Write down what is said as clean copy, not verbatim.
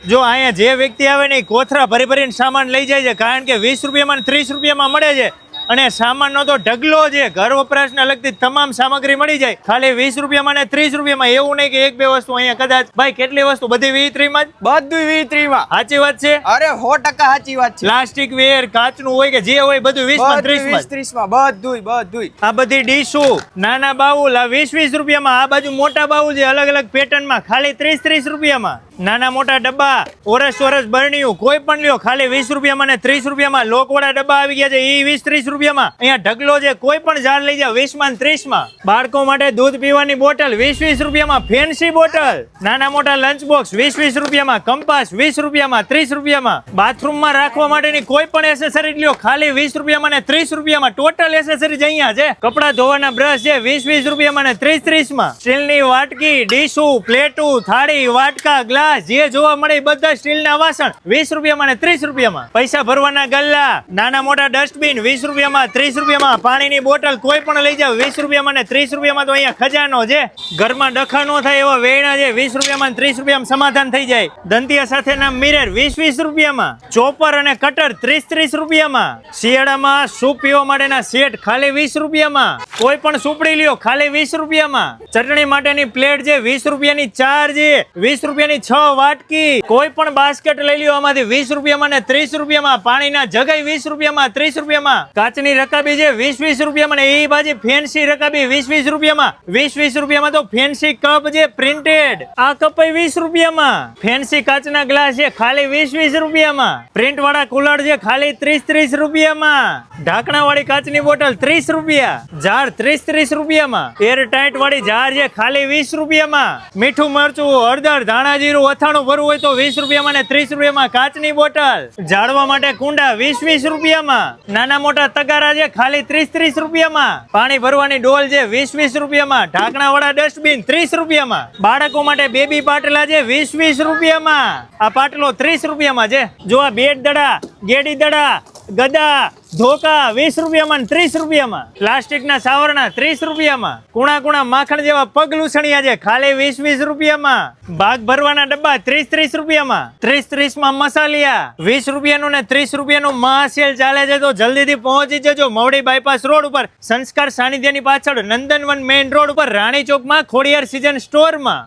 જો અહીંયા જે વ્યક્તિ આવે ને એ કોથરા ભરી ભરીને સામાન લઈ જાય છે, કારણ કે 20 રૂપિયામાં ને 30 રૂપિયામાં મળે છે. અને સામાનનો તો ઢગલો છે, ઘર વપરાશને લગતી તમામ સામગ્રી મળી જાય ખાલી 20 રૂપિયામાં ને 30 રૂપિયામાં. એવું નહીં કે એક બે વસ્તુ અહીંયા કદાચ. ભાઈ કેટલી વસ્તુ? બધી 20-30 માં જ. બધું 20-30 માં. સાચી વાત છે? અરે 100% સાચી વાત છે. પ્લાસ્ટિક વેર, કાચનું હોય કે જે હોય બધું 20 માં 30 માં. 20-30 માં બધું. આ બધી ડીશો, નાના બાઉલ આ 20-20 રૂપિયામાં. આ બાજુ મોટા બાઉલ છે અલગ અલગ પેટર્નમાં ખાલી 30-30 રૂપિયામાં. નાના મોટા ડબ્બા, ઓરસ બરણીયું કોઈ પણ લ્યો ખાલી 20 રૂપિયામાં ને 30 રૂપિયામાં. લોકવાળા ડબ્બા આવી ગયા છે એ 20-30 રૂપિયામાં. અહીંયા ઢગલો છે, કોઈ પણ ઝાડ લઈ જાવ 20 માં 30 માં. બાળકો માટે દૂધ પીવાની બોટલ 20-20 રૂપિયામાં. ફેન્સી બોટલ, નાના મોટા લંચ બોક્સ 20-20 રૂપિયામાં. કંપાસ 20 રૂપિયામાં 30 રૂપિયામાં. બાથરૂમમાં રાખવા માટેની કોઈ પણ એસેસરી લ્યો ખાલી 20 રૂપિયામાં ને 30 રૂપિયામાં. ટોટલ એસેસરીઝ અહીંયા છે. કપડા ધોવાના બ્રશ છે 20-20 રૂપિયામાં ને 30-30 માં. સ્ટીલની વાટકી, ડીશુ, પ્લેટું, થાળી, વાટકા, ગ્લાસ જે જોવા મળે બધા સ્ટીલના વાસણ 20 રૂપિયામાં ને 30 રૂપિયામાં. પૈસા ભરવાના ગલ્લા, નાના મોટા ડસ્ટબિન 20 રૂપિયામાં 30 રૂપિયામાં. પાણીની બોટલ કોઈ પણ લઈ જાવ 20 રૂપિયામાં ને 30 રૂપિયામાં. તો અહીંયા ખજાનો છે, ઘરમાં ડખા ન થાય એવા વેણા છે 20 રૂપિયામાં 30 રૂપિયામાં સમાધાન થઈ જાય. દંતિયા સાથેના મિરર 20-20 રૂપિયામાં. ચોપર અને કટર 30-30 રૂપિયામાં. શિયાળામાં સૂપ પીવા માટેના સેટ ખાલી 20 રૂપિયામાં. કોઈ પણ સુપડી લ્યો ખાલી 20 રૂપિયામાં. ચટણી માટેની પ્લેટ છે 20 રૂપિયાની 4 છે. 20 રૂપિયાની 6 વાટકી. કોઈ પણ બાસ્કેટ લઈ લ્યો આમાંથી 20 રૂપિયામાં ને 30 રૂપિયામાં. પાણીના જગાઈ 20 રૂપિયામાં 30 રૂપિયામાં. કાચની રકાબી છે 20-20 રૂપિયામાં. એ બાજુ ફેન્સી રકાબી 20-20 રૂપિયામાં. 20-20 રૂપિયામાં તો ફેન્સી કપ છે પ્રિન્ટેડ. આ કપ 20 રૂપિયામાં. ફેન્સી કાચના ગ્લાસ છે ખાલી 20-20 રૂપિયામાં. પ્રિન્ટ વાળા કુલર છે ખાલી 30-30 રૂપિયામાં. ઢાંકણા વાળી કાચની બોટલ 30 રૂપિયા. જાર 30-30 રૂપિયામાં. એર ટાઈટ વાળી જાર છે ખાલી 20 રૂપિયામાં. મીઠું મરચું, હળદર, ધાણા જીરું અથાણું ભરવું હોય તો 20 રૂપિયામાં ને 30 રૂપિયામાં. કાચની બોટલ, ઝાડવા માટે કુંડા 20-20 રૂપિયામાં. નાના મોટા તગારા છે ખાલી 30-30 રૂપિયામાં. પાણી ભરવાની ડોલ છે 20-20 રૂપિયામાં. ઢાંકણા વાળા ડસ્ટબિન 30 રૂપિયામાં. બાળકો માટે બેબી પાટલા છે 20-20 રૂપિયામાં. આ પાટલો 30 રૂપિયામાં છે. જો આ બેડ દડા, ગેડી દડા, ગદા, ધોકા 20 રૂપિયામાં 30 રૂપિયામાં. પ્લાસ્ટિકના સાવરણા 30 રૂપિયામાં. કુણા માખણ જેવા પગ લૂછણિયા છે ખાલી 20-20 રૂપિયામાં. ભાગ ભરવાના ડબ્બા 30-30 રૂપિયામાં. 30-30 માં મસાલિયા 20 રૂપિયાનું ને 30 રૂપિયાનું મહાસેલ ચાલે છે. તો જલ્દીથી પહોંચી જજો મવડી બાયપાસ રોડ ઉપર, સંસ્કાર સાનિધ્યની પાછળ, નંદનવન મેઇન રોડ ઉપર, રાણી ચોકમાં ખોડિયાર સિઝન સ્ટોરમાં.